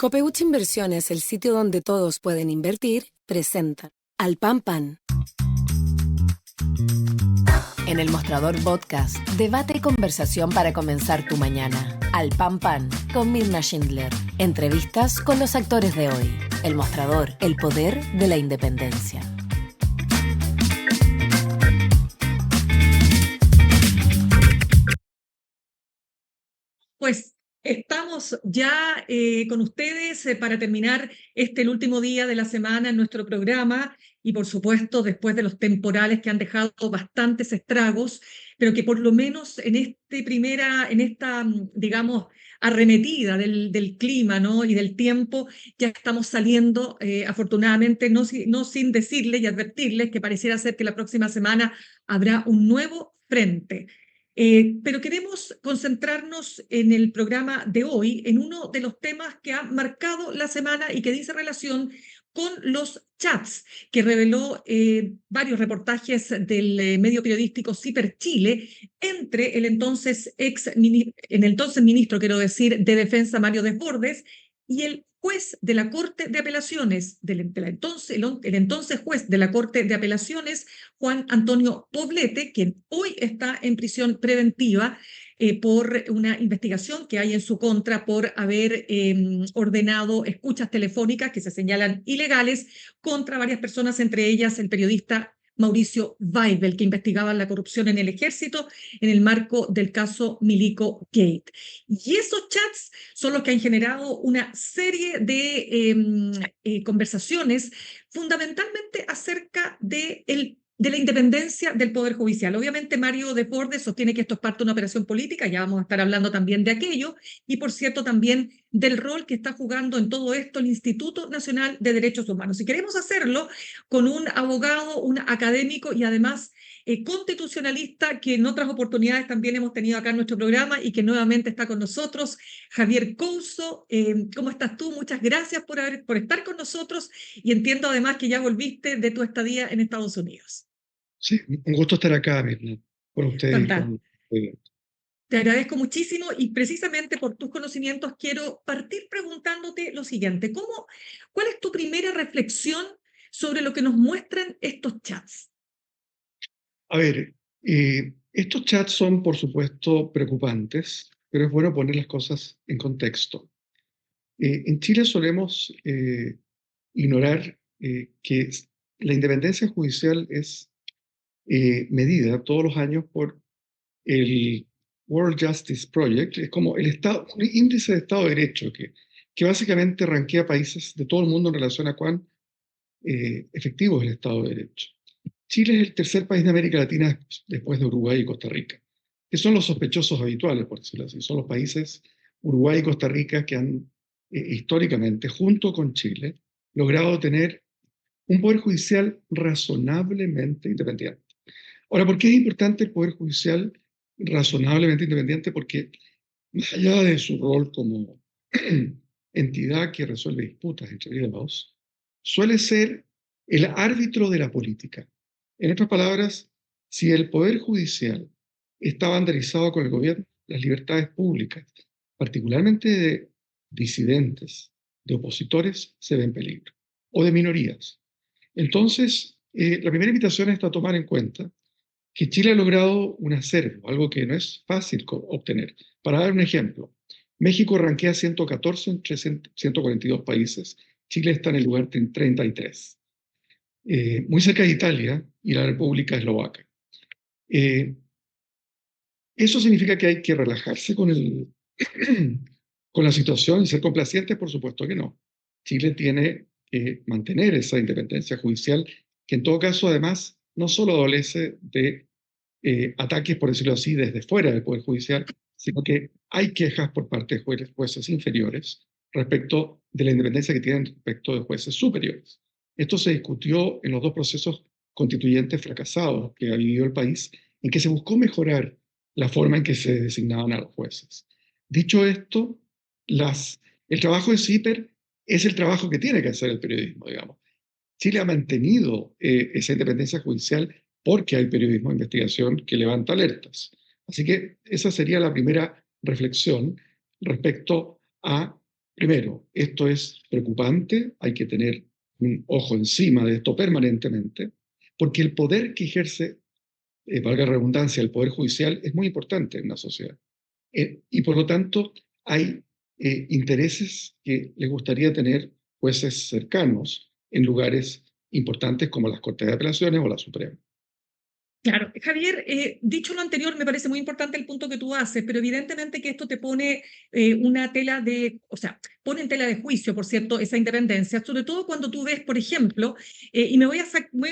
Copeuch Inversiones, el sitio donde todos pueden invertir, presenta Al Pan Pan. En el Mostrador Podcast, debate y conversación para comenzar tu mañana. Al Pan Pan, con Mirna Schindler. Entrevistas con los actores de hoy. El Mostrador, el poder de la independencia. Pues estamos ya con ustedes para terminar el último día de la semana en nuestro programa y por supuesto después de los temporales que han dejado bastantes estragos, pero que por lo menos en esta, digamos, arremetida del clima, ¿no? Y del tiempo, ya estamos saliendo, afortunadamente, no sin decirles y advertirles que pareciera ser que la próxima semana habrá un nuevo frente. Pero queremos concentrarnos en el programa de hoy en uno de los temas que ha marcado la semana y que dice relación con los chats que reveló varios reportajes del medio periodístico Ciper Chile entre el entonces ministro, quiero decir, de Defensa Mario Desbordes y el juez de la Corte de Apelaciones, el entonces juez de la Corte de Apelaciones, Juan Antonio Poblete, quien hoy está en prisión preventiva por una investigación que hay en su contra por haber ordenado escuchas telefónicas que se señalan ilegales contra varias personas, entre ellas el periodista Mauricio Weibel, que investigaba la corrupción en el ejército en el marco del caso Milico Gate. Y esos chats son los que han generado una serie de conversaciones fundamentalmente acerca de la independencia del Poder Judicial. Obviamente Mario Desbordes sostiene que esto es parte de una operación política, ya vamos a estar hablando también de aquello, y por cierto también del rol que está jugando en todo esto el Instituto Nacional de Derechos Humanos. Y queremos hacerlo con un abogado, un académico y además constitucionalista que en otras oportunidades también hemos tenido acá en nuestro programa y que nuevamente está con nosotros, Javier Couso. ¿Cómo estás tú? Muchas gracias por estar con nosotros y entiendo además que ya volviste de tu estadía en Estados Unidos. Sí, un gusto estar acá, Mirna, con usted y con... Te agradezco muchísimo y precisamente por tus conocimientos quiero partir preguntándote lo siguiente. ¿Cuál es tu primera reflexión sobre lo que nos muestran estos chats? A ver, estos chats son, por supuesto, preocupantes, pero es bueno poner las cosas en contexto. En Chile solemos ignorar que la independencia judicial es medida todos los años por el World Justice Project. Es como un índice de Estado de Derecho que básicamente rankea países de todo el mundo en relación a cuán efectivo es el Estado de Derecho. Chile es el tercer país de América Latina después de Uruguay y Costa Rica, que son los sospechosos habituales, por decirlo así. Son los países Uruguay y Costa Rica que han históricamente, junto con Chile, logrado tener un poder judicial razonablemente independiente. Ahora, ¿por qué es importante el poder judicial razonablemente independiente? Porque más allá de su rol como entidad que resuelve disputas entre privados, suele ser el árbitro de la política. En otras palabras, si el Poder Judicial está banderizado con el gobierno, las libertades públicas, particularmente de disidentes, de opositores, se ven en peligro, o de minorías. Entonces, la primera invitación es a tomar en cuenta que Chile ha logrado un acervo, algo que no es fácil obtener. Para dar un ejemplo, México rankea 114 entre 142 países, Chile está en el lugar 33. Muy cerca de Italia y la República Eslovaca. ¿Eso significa que hay que relajarse con la situación y ser complacientes? Por supuesto que no. Chile tiene que mantener esa independencia judicial, que en todo caso, además, no solo adolece de ataques, por decirlo así, desde fuera del Poder Judicial, sino que hay quejas por parte de jueces inferiores respecto de la independencia que tienen respecto de jueces superiores. Esto se discutió en los dos procesos constituyentes fracasados que ha vivido el país, en que se buscó mejorar la forma en que se designaban a los jueces. Dicho esto, el trabajo de CIPER es el trabajo que tiene que hacer el periodismo, digamos. Chile ha mantenido esa independencia judicial porque hay periodismo de investigación que levanta alertas. Así que esa sería la primera reflexión respecto a Primero, esto es preocupante, hay que tener un ojo encima de esto permanentemente, porque el poder que ejerce, valga la redundancia, el Poder Judicial es muy importante en una sociedad. Y por lo tanto, hay intereses que les gustaría tener jueces cercanos en lugares importantes como las Cortes de Apelaciones o la Suprema. Claro, Javier, dicho lo anterior, me parece muy importante el punto que tú haces, pero evidentemente que esto te pone una tela de, o sea, pone en tela de juicio, por cierto, esa independencia, sobre todo cuando tú ves, por ejemplo, y voy a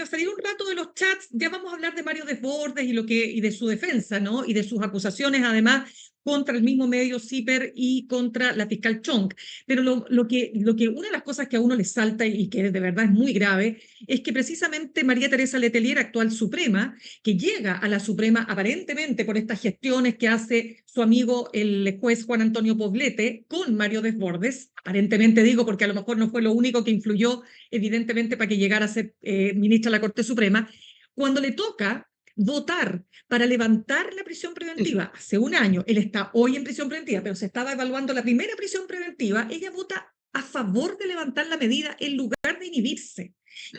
salir un rato de los chats, ya vamos a hablar de Mario Desbordes y de su defensa, ¿no? Y de sus acusaciones, además, contra el mismo medio CIPER y contra la fiscal Chong. Pero una de las cosas que a uno le salta y que de verdad es muy grave es que precisamente María Teresa Letelier, actual Suprema, que llega a la Suprema aparentemente por estas gestiones que hace su amigo el juez Juan Antonio Poblete con Mario Desbordes, aparentemente digo porque a lo mejor no fue lo único que influyó evidentemente para que llegara a ser ministra de la Corte Suprema, cuando le toca votar para levantar la prisión preventiva hace un año, él está hoy en prisión preventiva, pero se estaba evaluando la primera prisión preventiva, ella vota a favor de levantar la medida en lugar de inhibirse.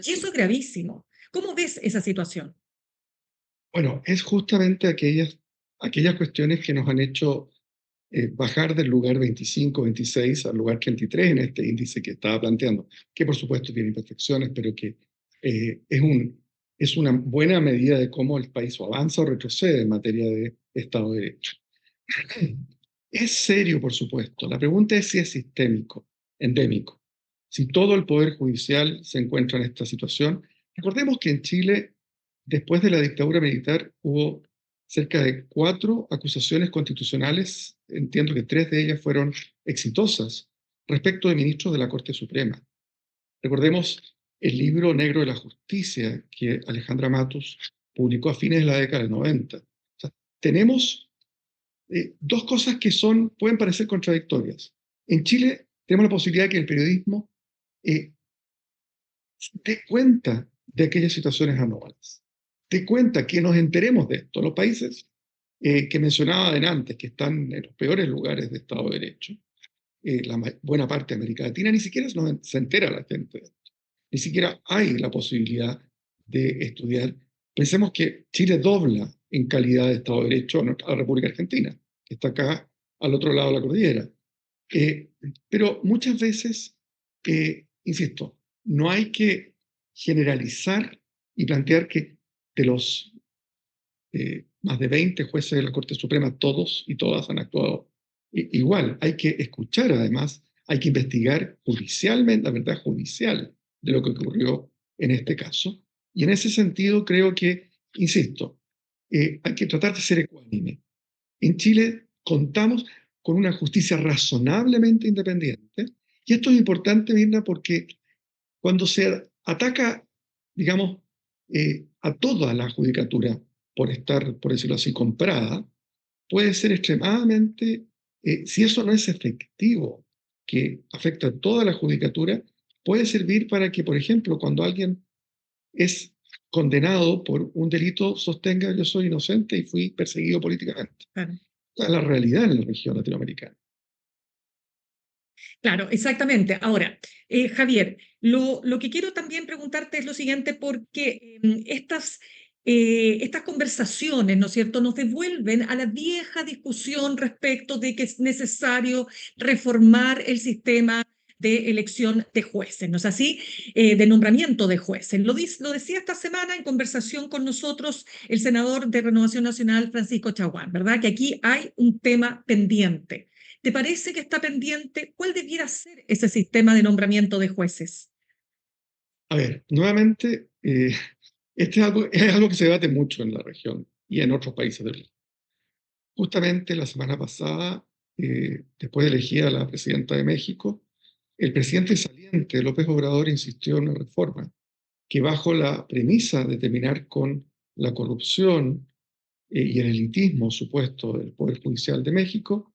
Y eso es gravísimo. ¿Cómo ves esa situación? Bueno, es justamente aquellas cuestiones que nos han hecho bajar del lugar 25, 26 al lugar 23 en este índice que estaba planteando, que por supuesto tiene imperfecciones, pero que es una buena medida de cómo el país o avanza o retrocede en materia de Estado de Derecho. Es serio, por supuesto. La pregunta es si es sistémico, endémico. Si todo el Poder Judicial se encuentra en esta situación. Recordemos que en Chile, después de la dictadura militar, hubo cerca de 4 acusaciones constitucionales, entiendo que 3 de ellas fueron exitosas, respecto de ministros de la Corte Suprema. Recordemos el libro Negro de la Justicia que Alejandra Matus publicó a fines de la década del 90. O sea, tenemos dos cosas que pueden parecer contradictorias. En Chile tenemos la posibilidad de que el periodismo dé cuenta de aquellas situaciones anómalas, dé cuenta que nos enteremos de esto. Los países que mencionaba antes, que están en los peores lugares de Estado de Derecho, buena parte de América Latina, ni siquiera se entera la gente de esto. Ni siquiera hay la posibilidad de estudiar. Pensemos que Chile dobla en calidad de Estado de Derecho a la República Argentina, que está acá al otro lado de la cordillera. Pero muchas veces, insisto, no hay que generalizar y plantear que de los más de 20 jueces de la Corte Suprema, todos y todas han actuado igual. Hay que escuchar, además, hay que investigar judicialmente, la verdad judicial de lo que ocurrió en este caso. Y en ese sentido creo que, insisto, hay que tratar de ser ecuánime. En Chile contamos con una justicia razonablemente independiente, y esto es importante, Mirna, porque cuando se ataca, digamos, a toda la judicatura por estar, por decirlo así, comprada, puede ser extremadamente, si eso no es efectivo, que afecta a toda la judicatura, puede servir para que, por ejemplo, cuando alguien es condenado por un delito, sostenga yo soy inocente y fui perseguido políticamente. Claro. Esa es la realidad en la región latinoamericana. Claro, exactamente. Ahora, Javier, lo que quiero también preguntarte es lo siguiente, porque estas conversaciones, ¿no es cierto?, nos devuelven a la vieja discusión respecto de que es necesario reformar el sistema de elección de jueces, ¿no es así? De nombramiento de jueces. Lo decía esta semana en conversación con nosotros el senador de Renovación Nacional, Francisco Chaguán, ¿verdad? Que aquí hay un tema pendiente. ¿Te parece que está pendiente? ¿Cuál debiera ser ese sistema de nombramiento de jueces? A ver, nuevamente, este es algo que se debate mucho en la región y en otros países del mundo. Justamente la semana pasada, después de elegir a la presidenta de México, el presidente saliente, López Obrador, insistió en una reforma que, bajo la premisa de terminar con la corrupción y el elitismo supuesto del Poder Judicial de México,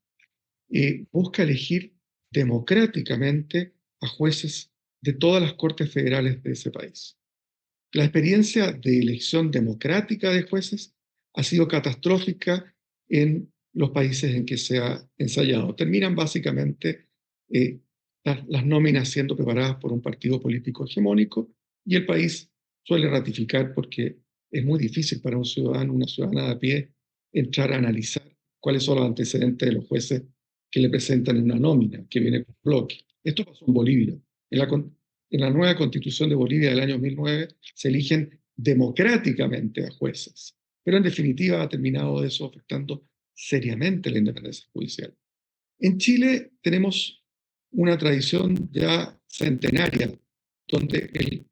busca elegir democráticamente a jueces de todas las cortes federales de ese país. La experiencia de elección democrática de jueces ha sido catastrófica en los países en que se ha ensayado. Terminan básicamente las nóminas siendo preparadas por un partido político hegemónico, y el país suele ratificar porque es muy difícil para un ciudadano, una ciudadana de a pie, entrar a analizar cuáles son los antecedentes de los jueces que le presentan en una nómina que viene con bloque. Esto pasó en Bolivia. En la nueva constitución de Bolivia del año 2009 se eligen democráticamente a jueces, pero en definitiva ha terminado eso afectando seriamente la independencia judicial. En Chile tenemos una tradición ya centenaria, donde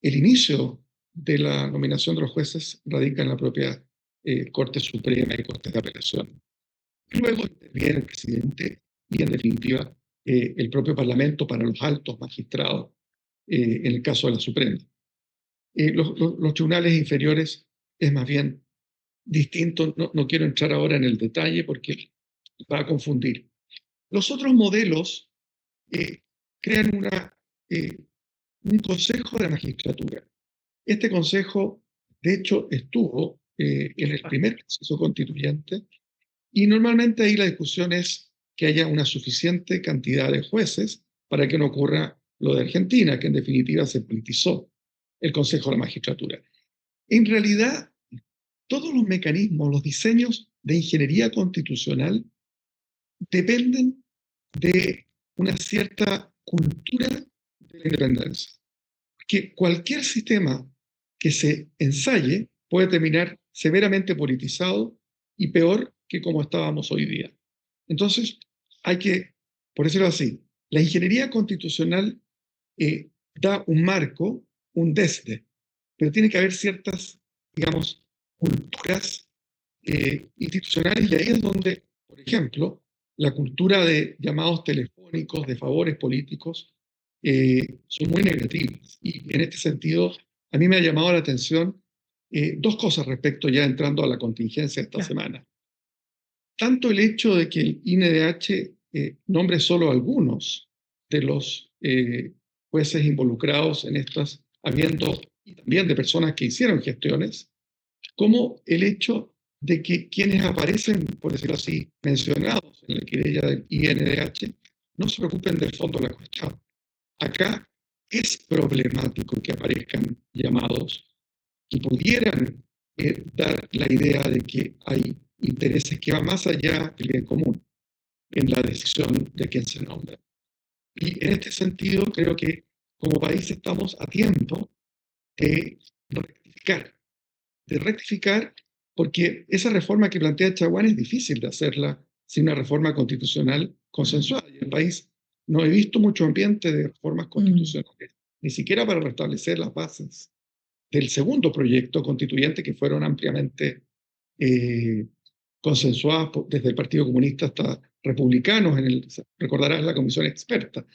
el inicio de la nominación de los jueces radica en la propia Corte Suprema y Corte de Apelación. Luego interviene el presidente y, en definitiva, el propio Parlamento para los altos magistrados, en el caso de la Suprema. Los tribunales inferiores es más bien distinto, no quiero entrar ahora en el detalle porque va a confundir. Los otros modelos crean un consejo de la magistratura. Este consejo, de hecho, estuvo en el primer proceso constituyente, y normalmente ahí la discusión es que haya una suficiente cantidad de jueces para que no ocurra lo de Argentina, que en definitiva se politizó el Consejo de la Magistratura. En realidad, todos los mecanismos, los diseños de ingeniería constitucional dependen de una cierta cultura de la independencia. Que cualquier sistema que se ensaye puede terminar severamente politizado y peor que como estábamos hoy día. Entonces, hay que, por decirlo así, la ingeniería constitucional da un marco, un desde, pero tiene que haber ciertas, digamos, culturas institucionales, y ahí es donde, por ejemplo, la cultura de llamados telefónicos, de favores políticos, son muy negativas. Y en este sentido, a mí me ha llamado la atención dos cosas respecto, ya entrando a la contingencia esta semana. Tanto el hecho de que el INDH nombre solo algunos de los jueces involucrados en estas, habiendo y también de personas que hicieron gestiones, como el hecho de que quienes aparecen, por decirlo así, mencionados en la querella del INDH, no se preocupen del fondo de la cuestión. Acá es problemático que aparezcan llamados que pudieran dar la idea de que hay intereses que van más allá del bien común en la decisión de quién se nombra. Y en este sentido creo que como país estamos a tiempo de rectificar, porque esa reforma que plantea Chaguán es difícil de hacerla sin una reforma constitucional consensuada. Y en el país no he visto mucho ambiente de reformas constitucionales, ni siquiera para restablecer las bases del segundo proyecto constituyente, que fueron ampliamente consensuadas desde el Partido Comunista hasta republicanos, recordarás la comisión experta.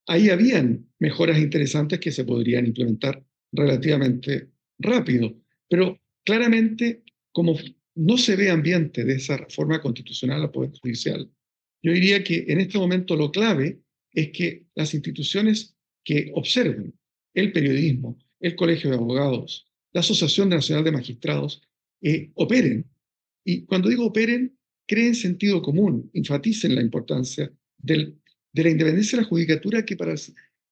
Ahí habían mejoras interesantes que se podrían implementar relativamente rápido, pero claramente, como no se ve ambiente de esa reforma constitucional al Poder Judicial, yo diría que en este momento lo clave es que las instituciones que observen el periodismo, el Colegio de Abogados, la Asociación Nacional de Magistrados, operen. Y cuando digo operen, creen sentido común, enfaticen la importancia de la independencia de la judicatura, que para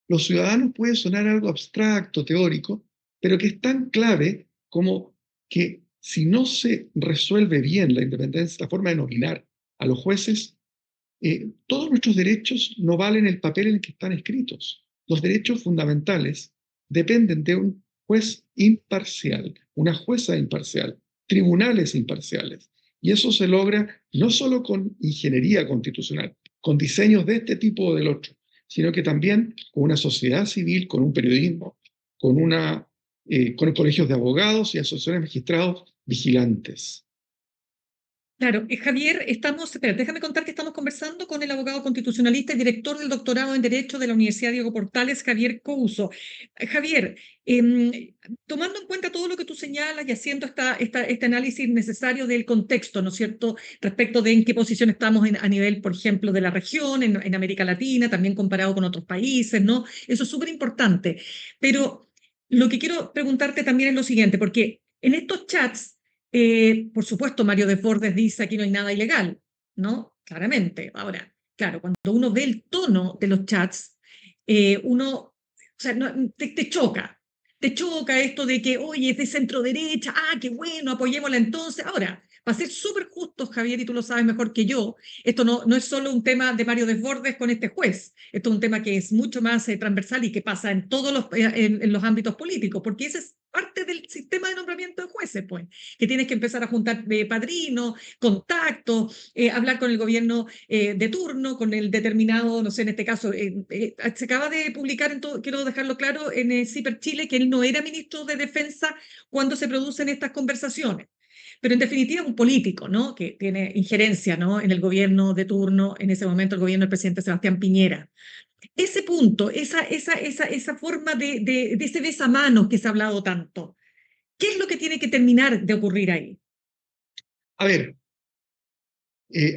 los ciudadanos puede sonar algo abstracto, teórico, pero que es tan clave como que si no se resuelve bien la independencia, la forma de nominar a los jueces, todos nuestros derechos no valen el papel en el que están escritos. Los derechos fundamentales dependen de un juez imparcial, una jueza imparcial, tribunales imparciales. Y eso se logra no solo con ingeniería constitucional, con diseños de este tipo o del otro, sino que también con una sociedad civil, con un periodismo, con colegios de abogados y asociaciones de magistrados vigilantes. Claro, Javier, déjame contar que estamos conversando con el abogado constitucionalista y director del doctorado en Derecho de la Universidad Diego Portales, Javier Couso. Javier, tomando en cuenta todo lo que tú señalas y haciendo este análisis necesario del contexto, ¿no es cierto?, respecto de en qué posición estamos a nivel, por ejemplo, de la región, en América Latina, también comparado con otros países, ¿no? Eso es súper importante. Pero lo que quiero preguntarte también es lo siguiente, porque en estos chats, por supuesto, Mario Desbordes dice aquí no hay nada ilegal, ¿no? Claramente. Ahora, claro, cuando uno ve el tono de los chats, o sea, te choca. Te choca esto de que, oye, es de centro derecha, qué bueno, apoyémosla entonces. Ahora, para ser súper justos, Javier, y tú lo sabes mejor que yo, esto no es solo un tema de Mario Desbordes con este juez, esto es un tema que es mucho más transversal y que pasa en todos en los ámbitos políticos, porque ese es parte del sistema de nombramiento de jueces, pues, que tienes que empezar a juntar padrinos, contactos, hablar con el gobierno de turno, con el determinado, no sé, en este caso, se acaba de publicar, quiero dejarlo claro, en CIPER Chile, que él no era ministro de Defensa cuando se producen estas conversaciones. Pero en definitiva un político, ¿no? Que tiene injerencia, ¿no? En el gobierno de turno, en ese momento el gobierno del presidente Sebastián Piñera. Ese punto, esa forma de ese besamanos que se ha hablado tanto, ¿qué es lo que tiene que terminar de ocurrir ahí? A ver,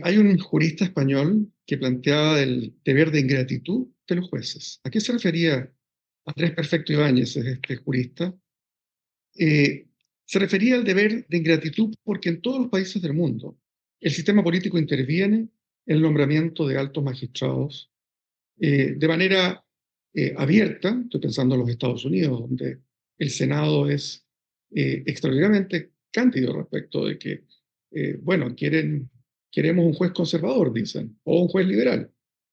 hay un jurista español que planteaba el deber de ingratitud de los jueces. ¿A qué se refería Andrés Perfecto Ibáñez, es este jurista? Se refería al deber de ingratitud porque en todos los países del mundo el sistema político interviene en el nombramiento de altos magistrados de manera abierta. Estoy pensando en los Estados Unidos, donde el Senado es extraordinariamente cándido respecto de que, bueno, queremos un juez conservador, dicen, o un juez liberal.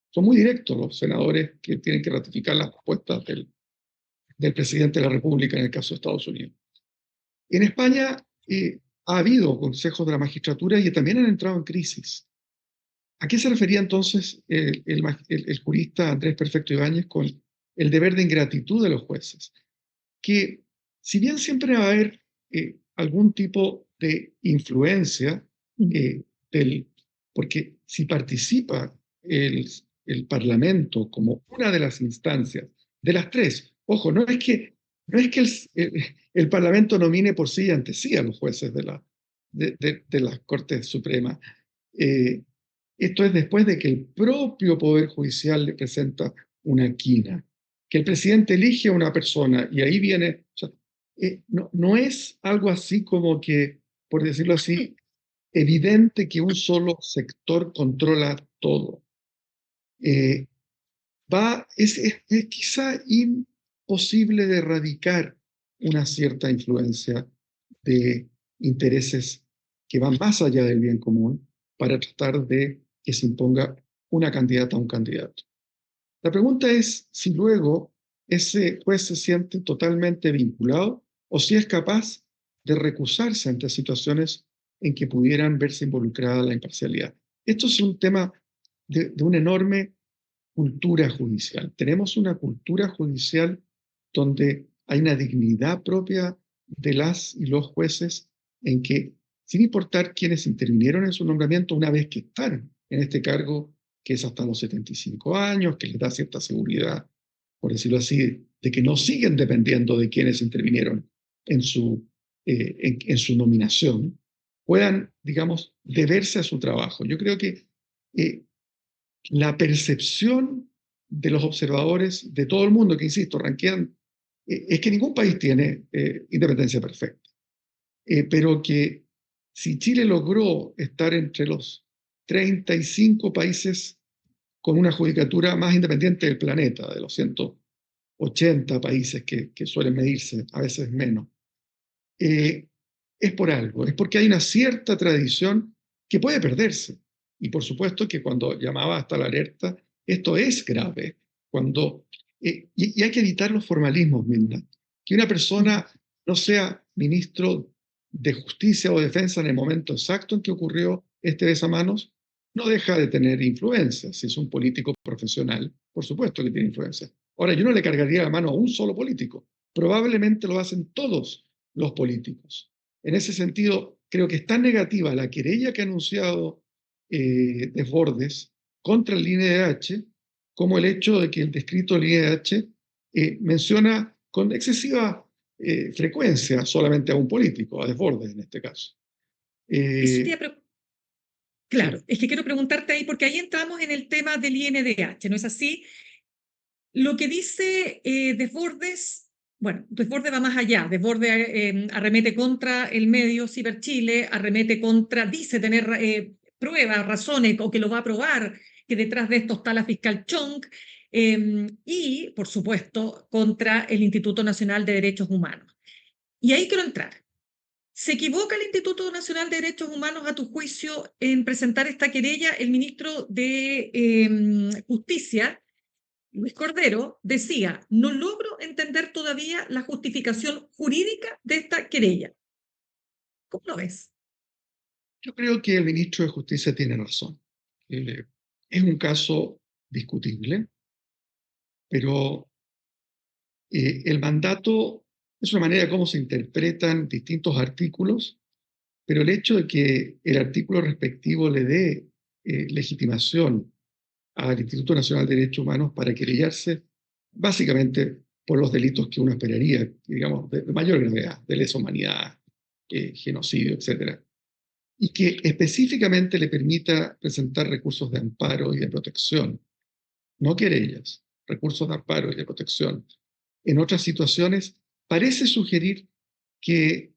Son muy directos los senadores que tienen que ratificar las propuestas del presidente de la República en el caso de Estados Unidos. En España ha habido consejos de la magistratura y también han entrado en crisis. ¿A qué se refería entonces el jurista Andrés Perfecto Ibáñez con el deber de ingratitud de los jueces? Que si bien siempre va a haber algún tipo de influencia, porque si participa el Parlamento como una de las instancias, de las tres, ojo, no es que el Parlamento nomine por sí y ante sí a los jueces de la Corte Suprema. Esto es después de que el propio Poder Judicial le presenta una quina, que el presidente elige a una persona y ahí viene. O sea, no es algo así como que, por decirlo así, evidente que un solo sector controla todo. Es quizá imposible de erradicar una cierta influencia de intereses que van más allá del bien común para tratar de que se imponga una candidata a un candidato. La pregunta es si luego ese juez se siente totalmente vinculado o si es capaz de recusarse ante situaciones en que pudieran verse involucrada la imparcialidad. Esto es un tema de una enorme cultura judicial. Tenemos una cultura judicial donde hay una dignidad propia de las y los jueces en que, sin importar quiénes intervinieron en su nombramiento, una vez que están en este cargo, que es hasta los 75 años, que les da cierta seguridad, por decirlo así, de que no siguen dependiendo de quienes intervinieron en su nominación, puedan, digamos, deberse a su trabajo. Yo creo que la percepción de los observadores de todo el mundo, que insisto, ranquean, es que ningún país tiene independencia perfecta, pero que si Chile logró estar entre los 35 países con una judicatura más independiente del planeta, de los 180 países que suelen medirse, a veces menos, es por algo, es porque hay una cierta tradición que puede perderse. Y por supuesto que cuando llamaba hasta la alerta, esto es grave. Y hay que evitar los formalismos, Milda. Que una persona no sea ministro de Justicia o Defensa en el momento exacto en que ocurrió este besamanos, no deja de tener influencia. Si es un político profesional, por supuesto que tiene influencia. Ahora, yo no le cargaría la mano a un solo político. Probablemente lo hacen todos los políticos. En ese sentido, creo que es tan negativa la querella que ha anunciado Desbordes contra el INDH como el hecho de que el descrito del INDH menciona con excesiva frecuencia solamente a un político, a Desbordes en este caso. Claro, es que quiero preguntarte ahí, porque ahí entramos en el tema del INDH, ¿no es así? Lo que dice Desbordes, bueno, Desbordes va más allá. Desbordes arremete contra el medio Ciber Chile, dice tener pruebas, razones, o que lo va a probar, que detrás de esto está la fiscal Chong, y, por supuesto, contra el Instituto Nacional de Derechos Humanos. Y ahí quiero entrar. ¿Se equivoca el Instituto Nacional de Derechos Humanos, a tu juicio, en presentar esta querella? El ministro de Justicia, Luis Cordero, decía: no logro entender todavía la justificación jurídica de esta querella. ¿Cómo lo ves? Yo creo que el ministro de Justicia tiene razón. Es un caso discutible, pero el mandato es una manera de cómo se interpretan distintos artículos, pero el hecho de que el artículo respectivo le dé legitimación al Instituto Nacional de Derechos Humanos para querellarse, básicamente por los delitos que uno esperaría, digamos, de mayor gravedad, de lesa humanidad, genocidio, etc. Y que específicamente le permita presentar recursos de amparo y de protección, no querellas, recursos de amparo y de protección. En otras situaciones, parece sugerir que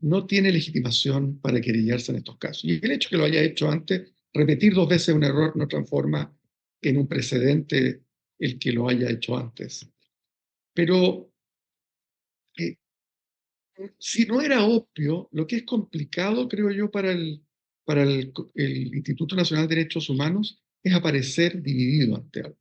no tiene legitimación para querellarse en estos casos. Y el hecho de que lo haya hecho antes, repetir 2 veces un error no transforma en un precedente el que lo haya hecho antes. Pero si no era obvio, lo que es complicado, creo yo, para el Instituto Nacional de Derechos Humanos es aparecer dividido ante algo.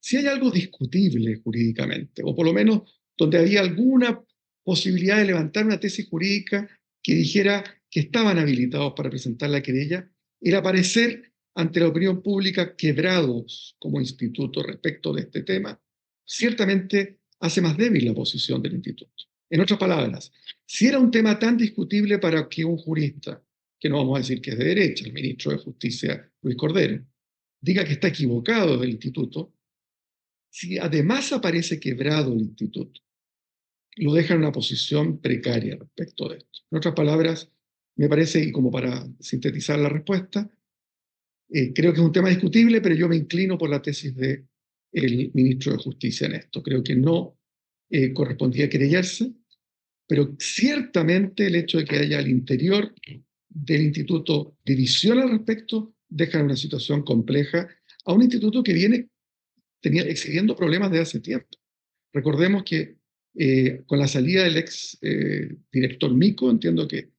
Si hay algo discutible jurídicamente, o por lo menos donde había alguna posibilidad de levantar una tesis jurídica que dijera que estaban habilitados para presentar la querella, el aparecer ante la opinión pública quebrados como instituto respecto de este tema, ciertamente hace más débil la posición del instituto. En otras palabras, si era un tema tan discutible para que un jurista, que no vamos a decir que es de derecha, el ministro de Justicia, Luis Cordero, diga que está equivocado del instituto, si además aparece quebrado el instituto, lo deja en una posición precaria respecto de esto. En otras palabras, me parece, y como para sintetizar la respuesta, creo que es un tema discutible, pero yo me inclino por la tesis del ministro de Justicia en esto. Creo que no correspondía querellarse, pero ciertamente el hecho de que haya al interior del instituto división al respecto deja en una situación compleja a un instituto que viene exhibiendo problemas de hace tiempo. Recordemos que con la salida del ex director Mico, entiendo que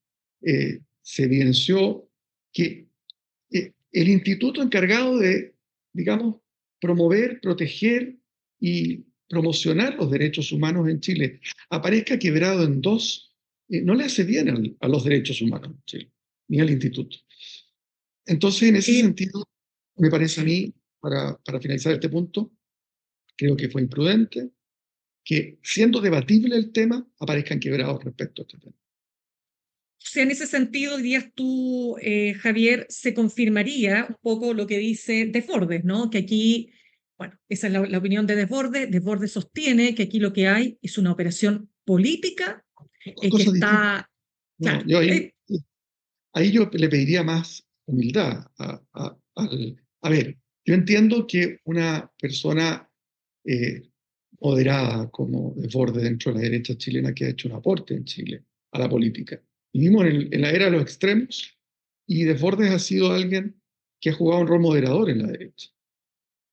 se evidenció que el instituto encargado de, digamos, promover, proteger y promocionar los derechos humanos en Chile aparezca quebrado en dos, no le hace bien a los derechos humanos en Chile, ni al instituto. Entonces, en ese sentido, me parece a mí, para finalizar este punto, creo que fue imprudente que, siendo debatible el tema, aparezcan quebrados respecto a este tema. O sea, en ese sentido, dirías tú, Javier, se confirmaría un poco lo que dice Desbordes, ¿no? Que aquí, bueno, esa es la opinión de Desbordes. Desbordes sostiene que aquí lo que hay es una operación política que Cosas distintas. está... No, Claro, yo ahí yo le pediría más humildad. A ver, yo entiendo que una persona moderada como Desbordes dentro de la derecha chilena que ha hecho un aporte en Chile a la política. Vivimos en la era de los extremos y Desbordes ha sido alguien que ha jugado un rol moderador en la derecha.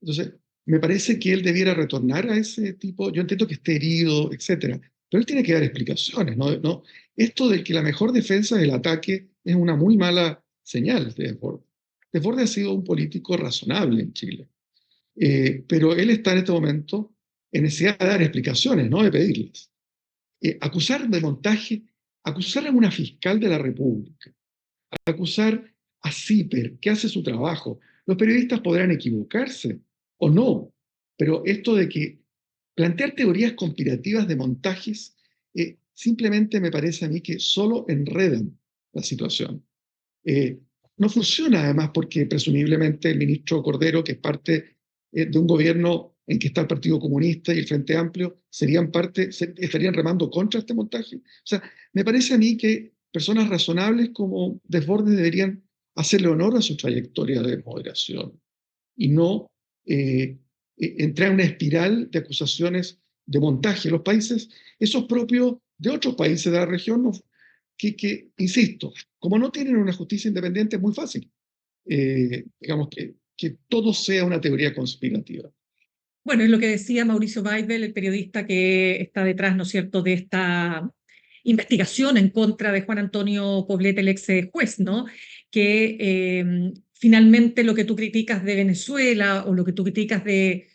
Entonces, me parece que él debiera retornar a ese tipo, yo entiendo que esté herido, etcétera, pero él tiene que dar explicaciones, ¿no? Esto de que la mejor defensa es el ataque es una muy mala señal de Desbordes. Desbordes ha sido un político razonable en Chile, pero él está en este momento en necesidad de dar explicaciones, no de pedirles. Acusar de montaje, acusar a una fiscal de la República, acusar a CIPER, que hace su trabajo. Los periodistas podrán equivocarse o no, pero esto de que plantear teorías conspirativas de montajes simplemente me parece a mí que solo enredan la situación. No funciona además porque presumiblemente el ministro Cordero, que es parte de un gobierno en que está el Partido Comunista y el Frente Amplio, estarían remando contra este montaje. O sea, me parece a mí que personas razonables como Desbordes deberían hacerle honor a su trayectoria de moderación y no entrar en una espiral de acusaciones de montaje. Los países, esos propios de otros países de la región, que insisto, como no tienen una justicia independiente, es muy fácil, digamos, que todo sea una teoría conspirativa. Bueno, es lo que decía Mauricio Weibel, el periodista que está detrás, ¿no es cierto?, de esta investigación en contra de Juan Antonio Poblete, el ex juez, ¿no? Que finalmente lo que tú criticas de Venezuela o lo que tú criticas de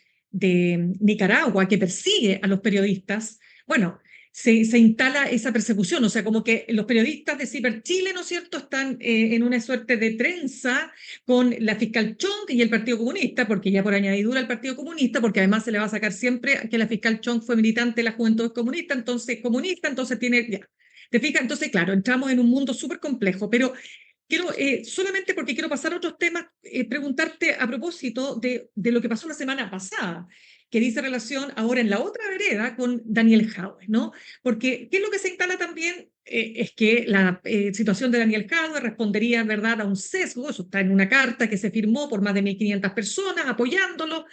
Nicaragua, que persigue a los periodistas, bueno, se instala esa persecución, o sea, como que los periodistas de Ciber Chile, ¿no es cierto?, están en una suerte de trenza con la fiscal Chong y el Partido Comunista, porque ya por añadidura el Partido Comunista, porque además se le va a sacar siempre que la fiscal Chong fue militante de la Juventud Comunista, entonces tiene, ya, ¿te fijas? Entonces, claro, entramos en un mundo súper complejo, pero quiero, solamente porque quiero pasar a otros temas, preguntarte a propósito de lo que pasó la semana pasada, que dice relación ahora en la otra vereda con Daniel Jadwe, ¿no? Porque, ¿qué es lo que se instala también? Es que la situación de Daniel Jadwe respondería, ¿verdad?, a un sesgo, eso está en una carta que se firmó por más de 1.500 personas apoyándolo,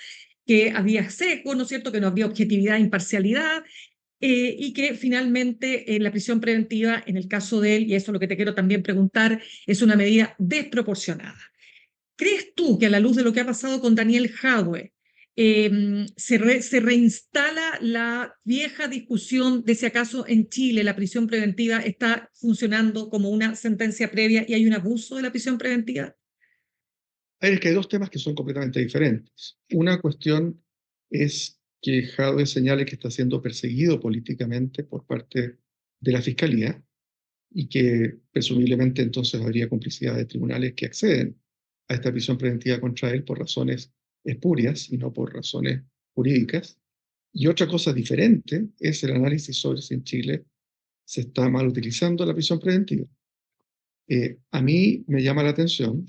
que había sesgo, ¿no es cierto?, que no había objetividad e imparcialidad, y que finalmente la prisión preventiva, en el caso de él, y eso es lo que te quiero también preguntar, es una medida desproporcionada. ¿Crees tú que a la luz de lo que ha pasado con Daniel Jadwe, se reinstala la vieja discusión de si acaso en Chile la prisión preventiva está funcionando como una sentencia previa y hay un abuso de la prisión preventiva? Es que hay dos temas que son completamente diferentes. Una cuestión es que Jadwe señale que está siendo perseguido políticamente por parte de la Fiscalía y que presumiblemente entonces habría complicidad de tribunales que acceden a esta prisión preventiva contra él por razones espurias y no por razones jurídicas. Y otra cosa diferente es el análisis sobre si en Chile se está mal utilizando la prisión preventiva. A mí me llama la atención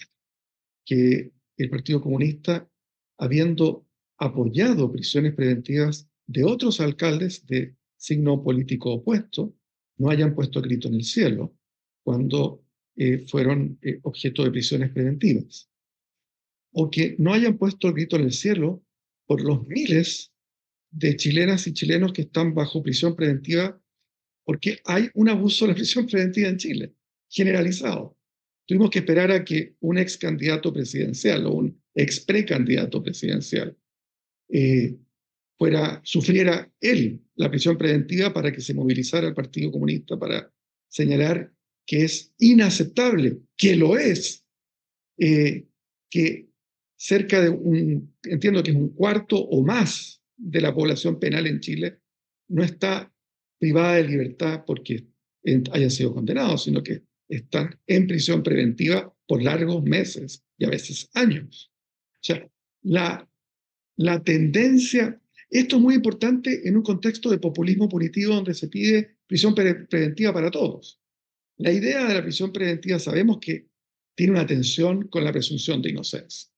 que el Partido Comunista, habiendo apoyado prisiones preventivas de otros alcaldes de signo político opuesto, no hayan puesto grito en el cielo cuando fueron objeto de prisiones preventivas. O que no hayan puesto el grito en el cielo por los miles de chilenas y chilenos que están bajo prisión preventiva, porque hay un abuso de la prisión preventiva en Chile, generalizado. Tuvimos que esperar a que un ex candidato presidencial o un ex precandidato presidencial sufriera él la prisión preventiva para que se movilizara el Partido Comunista para señalar que es inaceptable, que lo es, que cerca de entiendo que es un cuarto o más de la población penal en Chile no está privada de libertad porque hayan sido condenados, sino que están en prisión preventiva por largos meses y a veces años. O sea, la tendencia, esto es muy importante en un contexto de populismo punitivo donde se pide prisión preventiva para todos. La idea de la prisión preventiva sabemos que tiene una tensión con la presunción de inocencia.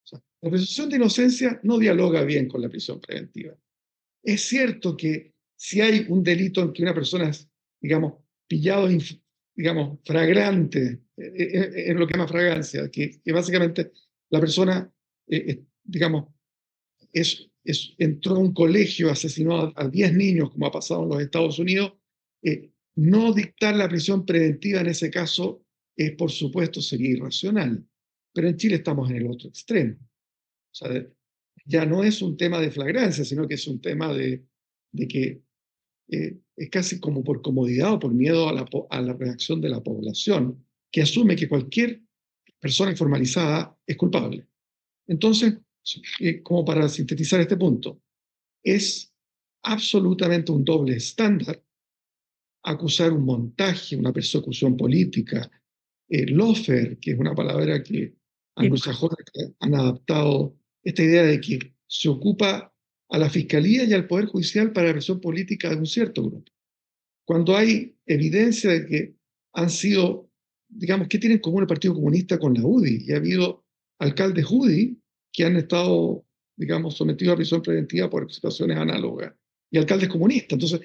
O sea, la presunción de inocencia no dialoga bien con la prisión preventiva. Es cierto que si hay un delito en que una persona es, digamos, pillado, digamos, flagrante, es lo que llama fragancia, que básicamente la persona, digamos, entró a un colegio, asesinó a 10 niños, como ha pasado en los Estados Unidos, no dictar la prisión preventiva en ese caso, por supuesto, sería irracional. Pero en Chile estamos en el otro extremo. O sea, ya no es un tema de flagrancia, sino que es un tema de que es casi como por comodidad o por miedo a la reacción de la población, que asume que cualquier persona informalizada es culpable. Entonces, como para sintetizar este punto, es absolutamente un doble estándar acusar un montaje, una persecución política, lawfare, que es una palabra que anglosajones han adaptado, esta idea de que se ocupa a la Fiscalía y al Poder Judicial para la presión política de un cierto grupo. Cuando hay evidencia de que han sido, digamos, ¿qué tienen en común el Partido Comunista con la UDI? Y ha habido alcaldes UDI que han estado, digamos, sometidos a prisión preventiva por situaciones análogas, y alcaldes comunistas. Entonces,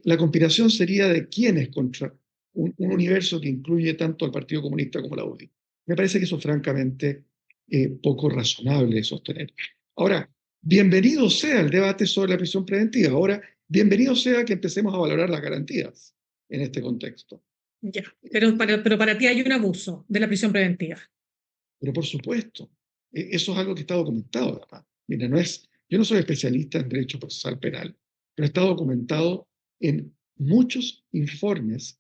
la conspiración sería de quiénes contra un universo que incluye tanto al Partido Comunista como la UDI. Me parece que eso es francamente poco razonable de sostener. Ahora, bienvenido sea el debate sobre la prisión preventiva. Ahora, bienvenido sea que empecemos a valorar las garantías en este contexto. Ya, pero para ti hay un abuso de la prisión preventiva. Pero por supuesto, eso es algo que está documentado, además. Mira, no es Yo no soy especialista en derecho procesal penal, pero está documentado en muchos informes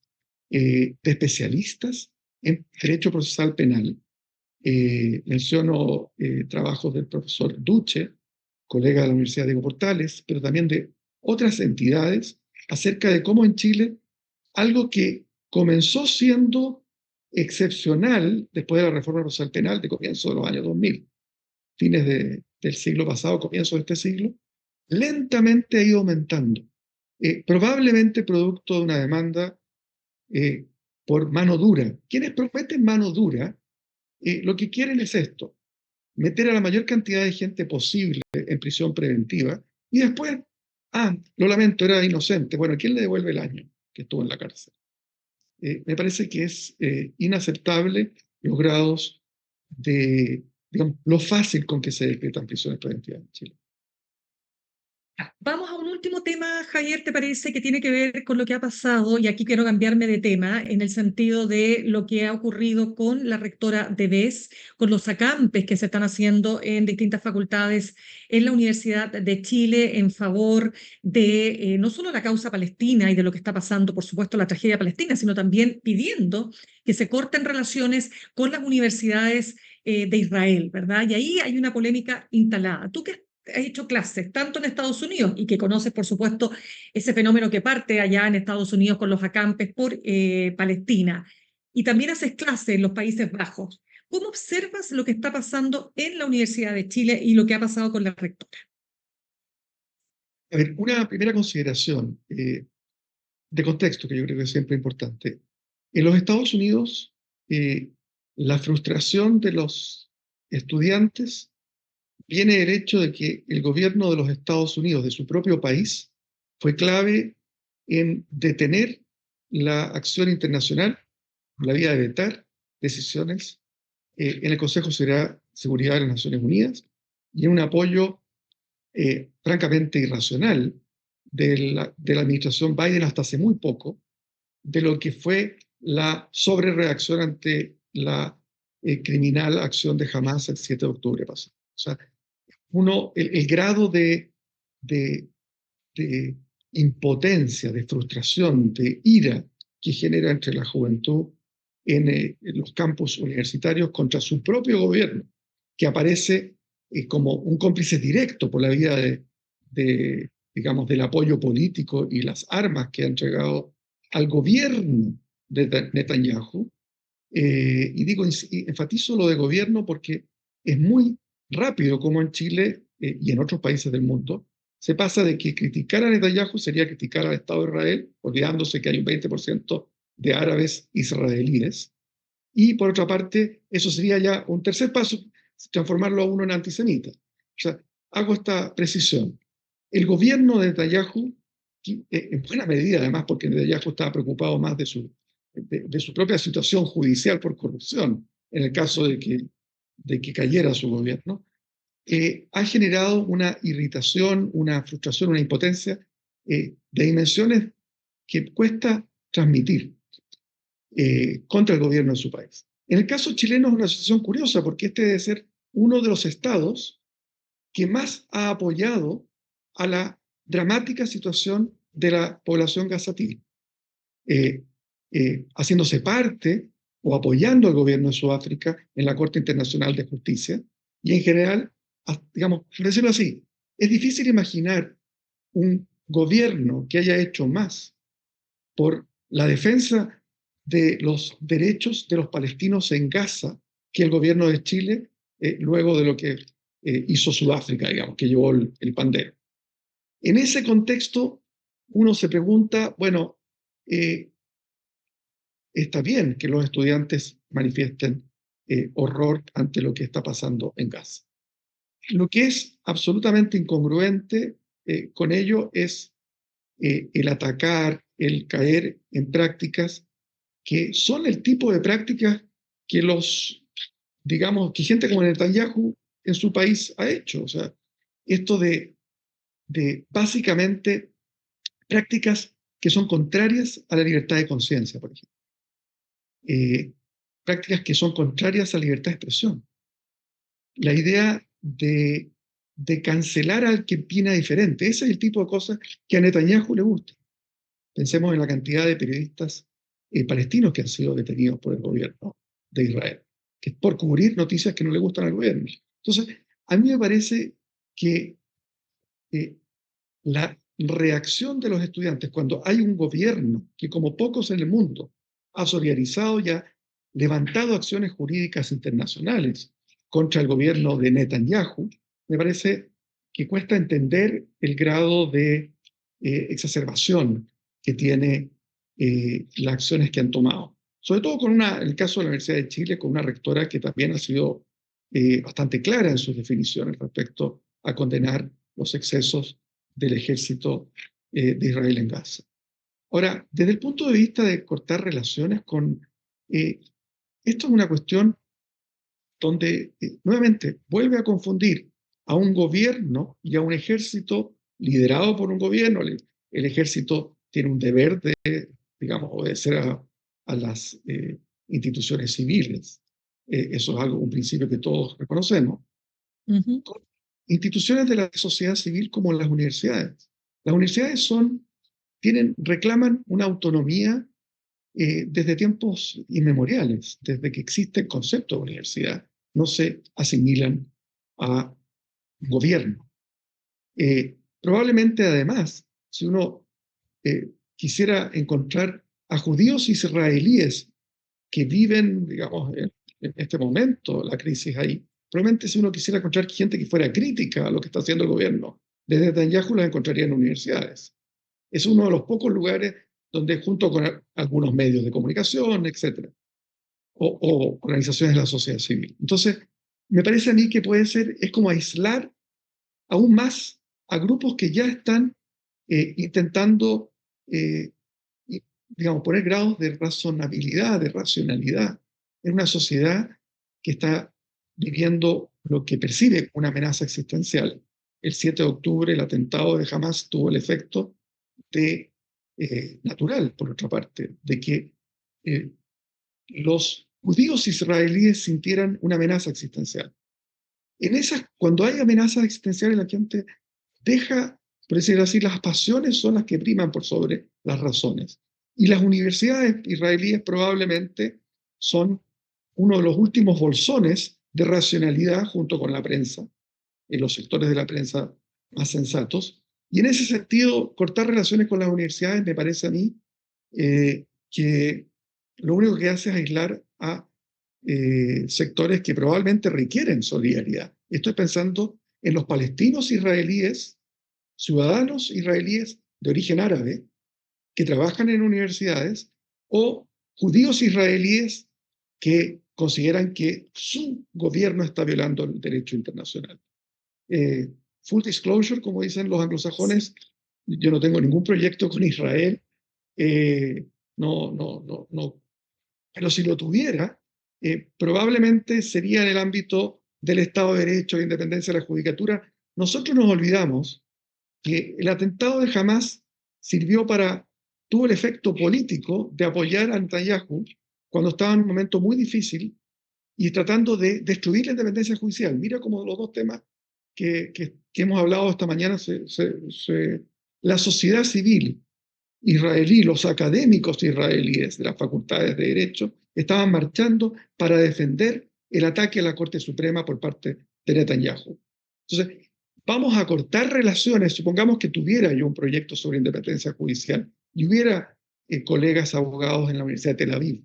de especialistas en derecho procesal penal. Menciono trabajos del profesor Duche, colega de la Universidad Diego Portales, pero también de otras entidades, acerca de cómo en Chile algo que comenzó siendo excepcional después de la reforma procesal penal de comienzo de los años 2000, fines del siglo pasado, comienzo de este siglo, lentamente ha ido aumentando, probablemente producto de una demanda por mano dura. Quienes prometen mano dura, lo que quieren es esto: meter a la mayor cantidad de gente posible en prisión preventiva y después, lo lamento, era inocente. Bueno, ¿quién le devuelve el año que estuvo en la cárcel? Me parece que es inaceptable los grados de, digamos, lo fácil con que se decretan prisiones preventivas en Chile. Vamos a un último tema, Javier, ¿te parece? Que tiene que ver con lo que ha pasado, y aquí quiero cambiarme de tema, en el sentido de lo que ha ocurrido con la rectora de BES, con los acampes que se están haciendo en distintas facultades en la Universidad de Chile en favor de no solo la causa palestina y de lo que está pasando, por supuesto, la tragedia palestina, sino también pidiendo que se corten relaciones con las universidades de Israel, ¿verdad? Y ahí hay una polémica instalada. ¿Tú qué has hecho clases tanto en Estados Unidos y que conoces, por supuesto, ese fenómeno que parte allá en Estados Unidos con los acampes por Palestina? Y también haces clases en los Países Bajos. ¿Cómo observas lo que está pasando en la Universidad de Chile y lo que ha pasado con la rectora? A ver, una primera consideración de contexto que yo creo que es siempre importante. En los Estados Unidos, la frustración de los estudiantes viene del hecho de que el gobierno de los Estados Unidos, de su propio país, fue clave en detener la acción internacional, la vía de vetar decisiones en el Consejo de Seguridad de las Naciones Unidas, y en un apoyo francamente irracional de la administración Biden hasta hace muy poco, de lo que fue la sobrereacción ante la criminal acción de Hamas el 7 de octubre pasado. O sea, el grado de impotencia, de frustración, de ira que genera entre la juventud en los campus universitarios contra su propio gobierno, que aparece como un cómplice directo por la vía digamos, del apoyo político y las armas que ha entregado al gobierno de Netanyahu. Y enfatizo lo de gobierno porque es muy rápido como en Chile y en otros países del mundo se pasa de que criticar a Netanyahu sería criticar al Estado de Israel, olvidándose que hay un 20% de árabes israelíes. Y por otra parte, eso sería ya un tercer paso, transformarlo a uno en antisemita. O sea, hago esta precisión. El gobierno de Netanyahu, en buena medida además, porque Netanyahu estaba preocupado más de su propia situación judicial por corrupción, en el caso de que cayera su gobierno, ha generado una irritación, una frustración, una impotencia de dimensiones que cuesta transmitir contra el gobierno de su país. En el caso chileno es una situación curiosa porque este debe ser uno de los estados que más ha apoyado a la dramática situación de la población gazatil, haciéndose parte o apoyando al gobierno de Sudáfrica en la Corte Internacional de Justicia y en general, digamos, por decirlo así, es difícil imaginar un gobierno que haya hecho más por la defensa de los derechos de los palestinos en Gaza que el gobierno de Chile, luego de lo que hizo Sudáfrica, digamos, que llevó el pandero. En ese contexto, uno se pregunta, bueno, está bien que los estudiantes manifiesten horror ante lo que está pasando en Gaza. Lo que es absolutamente incongruente con ello es el atacar, el caer en prácticas que son el tipo de prácticas que digamos, que gente como Netanyahu en su país ha hecho. O sea, esto de básicamente prácticas que son contrarias a la libertad de conciencia, por ejemplo. Prácticas que son contrarias a la libertad de expresión. La idea de de cancelar al que opina diferente. Ese es el tipo de cosas que a Netanyahu le gusta. Pensemos en la cantidad de periodistas palestinos que han sido detenidos por el gobierno de Israel, que es por cubrir noticias que no le gustan al gobierno. Entonces, a mí me parece que la reacción de los estudiantes cuando hay un gobierno que, como pocos en el mundo, ha solidarizado y ha levantado acciones jurídicas internacionales contra el gobierno de Netanyahu, me parece que cuesta entender el grado de exacerbación que tiene las acciones que han tomado. Sobre todo en el caso de la Universidad de Chile, con una rectora que también ha sido bastante clara en sus definiciones respecto a condenar los excesos del ejército de Israel en Gaza. Ahora, desde el punto de vista de cortar relaciones esto es una cuestión donde, nuevamente, vuelve a confundir a un gobierno y a un ejército liderado por un gobierno. El ejército tiene un deber de, digamos, obedecer a las instituciones civiles. Eso es un principio que todos reconocemos. Uh-huh. Con instituciones de la sociedad civil como las universidades. Las universidades reclaman una autonomía desde tiempos inmemoriales, desde que existe el concepto de universidad, no se asimilan a gobierno. Probablemente, además, si uno quisiera encontrar a judíos israelíes que viven, digamos, en este momento, la crisis ahí, probablemente si uno quisiera encontrar gente que fuera crítica a lo que está haciendo el gobierno, desde Netanyahu las encontraría en universidades. Es uno de los pocos lugares donde, junto con algunos medios de comunicación, etcétera, o organizaciones de la sociedad civil. Entonces, me parece a mí que es como aislar aún más a grupos que ya están intentando, digamos, poner grados de razonabilidad, de racionalidad, en una sociedad que está viviendo lo que percibe una amenaza existencial. El 7 de octubre, el atentado de Hamas tuvo el efecto natural, por otra parte, de que los judíos israelíes sintieran una amenaza existencial. Cuando hay amenazas existenciales, la gente deja, por decirlo así, las pasiones son las que priman por sobre las razones. Y las universidades israelíes probablemente son uno de los últimos bolsones de racionalidad junto con la prensa, los sectores de la prensa más sensatos. Y en ese sentido, cortar relaciones con las universidades me parece a mí que lo único que hace es aislar a sectores que probablemente requieren solidaridad. Estoy pensando en los palestinos israelíes, ciudadanos israelíes de origen árabe, que trabajan en universidades, o judíos israelíes que consideran que su gobierno está violando el derecho internacional. Full disclosure, como dicen los anglosajones, yo no tengo ningún proyecto con Israel, no, pero si lo tuviera, probablemente sería en el ámbito del Estado de Derecho e independencia de la judicatura. Nosotros nos olvidamos que el atentado de Hamas tuvo el efecto político de apoyar a Netanyahu cuando estaba en un momento muy difícil y tratando de destruir la independencia judicial. Mira cómo los dos temas que hemos hablado esta mañana, la sociedad civil israelí, los académicos israelíes de las facultades de Derecho, estaban marchando para defender el ataque a la Corte Suprema por parte de Netanyahu. Entonces, vamos a cortar relaciones. Supongamos que tuviera yo un proyecto sobre independencia judicial y hubiera colegas abogados en la Universidad de Tel Aviv.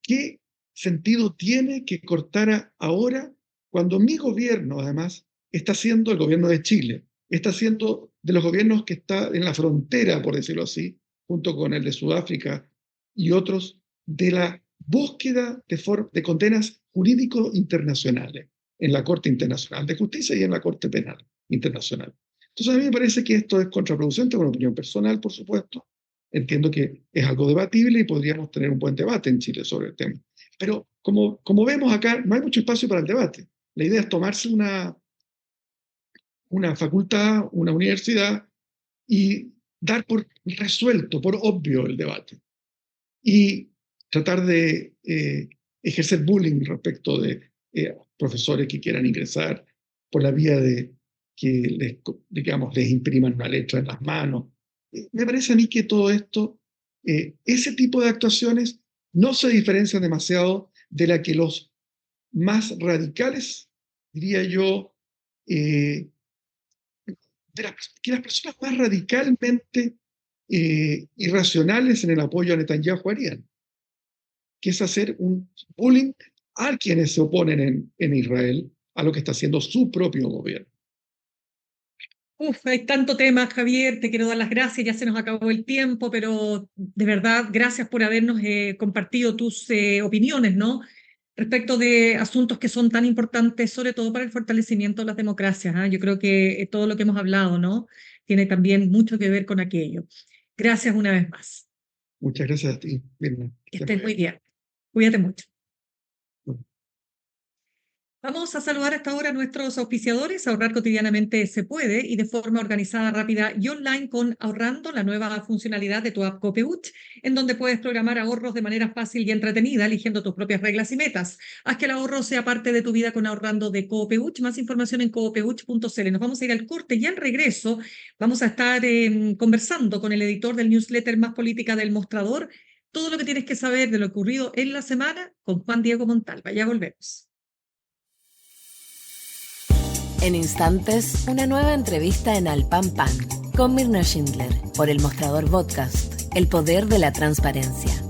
¿Qué sentido tiene que cortara ahora cuando mi gobierno, además, está siendo el gobierno de Chile, está siendo de los gobiernos que está en la frontera, por decirlo así, junto con el de Sudáfrica y otros, de la búsqueda de condenas jurídicos internacionales en la Corte Internacional de Justicia y en la Corte Penal Internacional? Entonces, a mí me parece que esto es contraproducente, con opinión personal, por supuesto. Entiendo que es algo debatible y podríamos tener un buen debate en Chile sobre el tema. Pero como vemos acá, no hay mucho espacio para el debate. La idea es tomarse una facultad, una universidad, y dar por resuelto, por obvio el debate. Y tratar de ejercer bullying respecto de profesores que quieran ingresar por la vía de que les impriman una letra en las manos. Me parece a mí que todo esto, ese tipo de actuaciones no se diferencian demasiado de la que los más radicales, diría yo, que las personas más radicalmente irracionales en el apoyo a Netanyahu harían, que es hacer un bullying a quienes se oponen en Israel a lo que está haciendo su propio gobierno. Hay tanto tema, Javier, te quiero dar las gracias, ya se nos acabó el tiempo, pero de verdad, gracias por habernos compartido tus opiniones, ¿no? Respecto de asuntos que son tan importantes, sobre todo para el fortalecimiento de las democracias, ¿ah? Yo creo que todo lo que hemos hablado, ¿no? Tiene también mucho que ver con aquello. Gracias una vez más. Muchas gracias a ti, Mirna. Que estés muy bien. Cuídate mucho. Bueno. Vamos a saludar hasta ahora a nuestros auspiciadores. Ahorrar cotidianamente se puede y de forma organizada, rápida y online con Ahorrando, la nueva funcionalidad de tu app Copeuch, en donde puedes programar ahorros de manera fácil y entretenida, eligiendo tus propias reglas y metas. Haz que el ahorro sea parte de tu vida con Ahorrando de Copeuch. Más información en copeuch.cl. Nos vamos a ir al corte y al regreso vamos a estar conversando con el editor del newsletter Más Política del Mostrador. Todo lo que tienes que saber de lo ocurrido en la semana con Juan Diego Montalva. Ya volvemos. En instantes, una nueva entrevista en Al Pan Pan con Mirna Schindler por El Mostrador Podcast, el poder de la transparencia.